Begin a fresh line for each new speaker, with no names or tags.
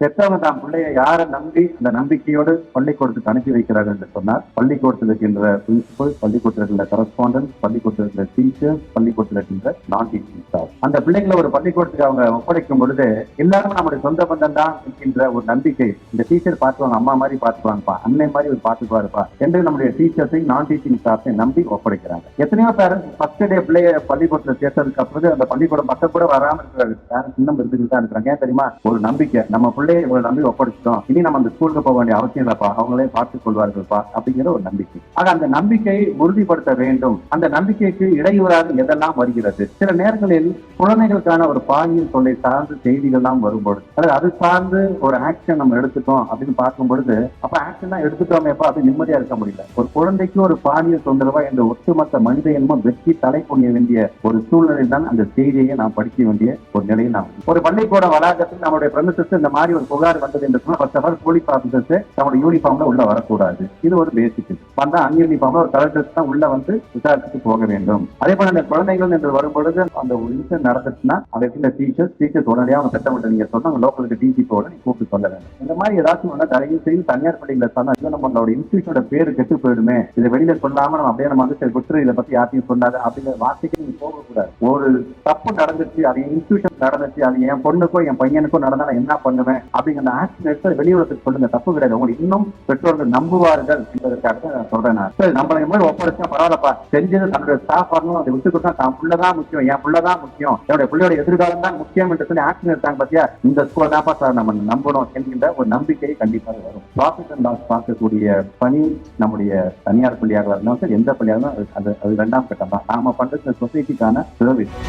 பெற்றவங்க தான் பிள்ளைய யாரை நம்பி அந்த நம்பிக்கையோடு பள்ளிக்கூடத்துக்கு அனுப்பி வைக்கிறார்கள் என்று சொன்னால், பள்ளிக்கூடத்தில் இருக்கின்ற பிரின்சிபல், பள்ளிக்கூடத்தில் இருக்கின்ற கரஸ்பாண்டன்ட், பள்ளிக்கூடத்தில் இருக்கிற டீச்சர்ஸ், பள்ளிக்கூடத்தில் இருக்கின்ற நான் டீச்சிங் ஸ்டாஃப், அந்த பிள்ளைங்களை ஒரு பள்ளிக்கூடத்துக்கு அவங்க ஒப்படைக்கும் பொழுது எல்லாரும் நம்முடைய சொந்த பந்தம் தான் இருக்கின்ற ஒரு நம்பிக்கை. இந்த டீச்சர் பார்த்துவாங்க, அம்மா மாதிரி பார்த்துவாங்கப்பா, அன்னை மாதிரி ஒரு பார்த்துக்குவாருப்பா என்று நம்முடைய டீச்சர்ஸை நான் டீச்சிங் ஸ்டாஃபை நம்பி ஒப்படைக்கிறாங்க. எத்தனையோ பேரண்ட்ஸ் ஃபர்ஸ்ட் டே பிள்ளைய பள்ளிக்கூடத்தில் சேர்த்ததுக்கு அப்புறம் அந்த பள்ளிக்கூடம் பக்கம் கூட வராமல் இருக்கிற பேரண்ட்ஸ் இன்னும் இருந்துட்டு தான் இருக்கிறாங்க. ஏன் தெரியுமா? ஒரு நம்பிக்கை, நம்ம பிள்ளைய இவங்களை நம்பி ஒப்படைச்சிட்டோம், இனி நம்ம அந்த ஸ்கூலுக்கு போக வேண்டிய அவசியம் இல்லப்பா, அவங்களே பார்த்துக் கொள்வார்கள்ப்பா அப்படிங்கிற ஒரு நம்பிக்கை. ஆக அந்த நம்பிக்கையை உறுதிப்படுத்த வேண்டும். அந்த நம்பிக்கைக்கு இடையூறாக எதெல்லாம் வருகிறது? சில நேரங்களில் குழந்தைகளுக்கான ஒரு பாலியல் தொல்லை சார்ந்து செய்திகள்லாம் வரும்பொழுது, அதாவது அது சார்ந்து ஒரு ஆக்ஷன் நம்ம எடுத்துட்டோம் அப்படின்னு பார்க்கும் பொழுது, அப்ப ஆக்ஷன் தான் எடுத்துட்டோமேப்பா அது நிம்மதியா இருக்க முடியல. ஒரு குழந்தைக்கு ஒரு பாலியல் தொந்தரவா இந்த ஒட்டுமொத்த மனித இனமும் வெற்றி தலை புரிய வேண்டிய ஒரு சூழ்நிலை தான் அந்த செய்தியை நாம் படிக்க வேண்டிய ஒரு நிலையை நாம். ஒரு பள்ளிக்கூட வளாகத்தில் நம்மளுடைய பிரமிசஸ் இந்த மாதிரி ஒரு புகார் வந்தது என்று சொன்னால் first of all police officers நம்மளுடைய யூனிஃபார்ம்ல உள்ள வரக்கூடாது. இது ஒரு பேசிக். வந்தா அன்யூனிஃபார்ம்ல ஒரு கலெக்டர்ஸ் தான் உள்ள வந்து விசாரிச்சுட்டு போக வேண்டும். அதே போல அந்த குழந்தைகள் என்று வரும்பொழுது அந்த ஒரு இன்சிடென்ட் நடந்துச்சுன்னா அதை இருந்த டீச்சர்ஸ் உடனடியாக அவங்க திட்டமிட்டு நீங்க சொன்னா லோக்கலுக்கு டிசிபோட நீ கூப்பிட்டு சொல்ல வேண்டும். இந்த மாதிரி ஏதாச்சும் ஒண்ணு தயவு செய்து தனியார் பள்ளிகளை சொன்னா நம்மளோட இன்ஸ்டியூஷனோட பேரு கெட்டு போயிடுமே, இதை வெளியில சொல்லாம நம்ம அப்படியே நம்ம வந்து விட்டுரு, இதை பத்தி யார்ட்டையும் சொல்லாது அப்படிங்கிற வார்த்தைக்கு நீங்க போகக்கூடாது. ஒரு தப்பு நடந்துச்சு, அது இன்ஸ்டியூஷன் நடந்துச்சு, அது என் பொண்ணுக்கோ என் பையனுக்கோ நடந்தா நான் என்ன பண்ணுவேன் அப்படிங்கிற ஆக்ஷன் எடுத்து வெளியுறத்துக்கு சொல்லுங்க, தப்பு கிடையாது. உங்களுக்கு இன்னும் பெற்றோர்கள் நம்புவார்கள் என்பதற்காக தான் நான் சொல்றேன். நம்மளை மாதிரி ஒப்படைச்சா பரவாயில்லப்பா, செஞ்சது தன்னுடைய ஸ்டாஃப் வரணும், அதை விட்டு கொடுத்தா தான் புள்ளதான் முக்கியம், என் புள்ளதான் முக்கியம், என்னுடைய பிள்ளையோட எதிர்காலம் தான் முக்கியம் என்று சொல்லி ஆக்ஷன் எடுத்தாங்க பாத்தியா, இந்த ஸ்கூல் தான்ப்பா சார் நம்ம நம்பணும் என்கின்ற ஒரு நம்பிக்கை கண்டிப்பாக வரும். ப்ராஃபிட் அண்ட் லாஸ் பார்க்கக்கூடிய பணி நம்முடைய தனியார் பள்ளியாக இருந்தாலும் சரி, எந்த பள்ளியாக இருந்தாலும் அது 2ஆம் கட்டம் தான். நாம பண்றது சொசைட்டிக்கான சர்வீஸ்.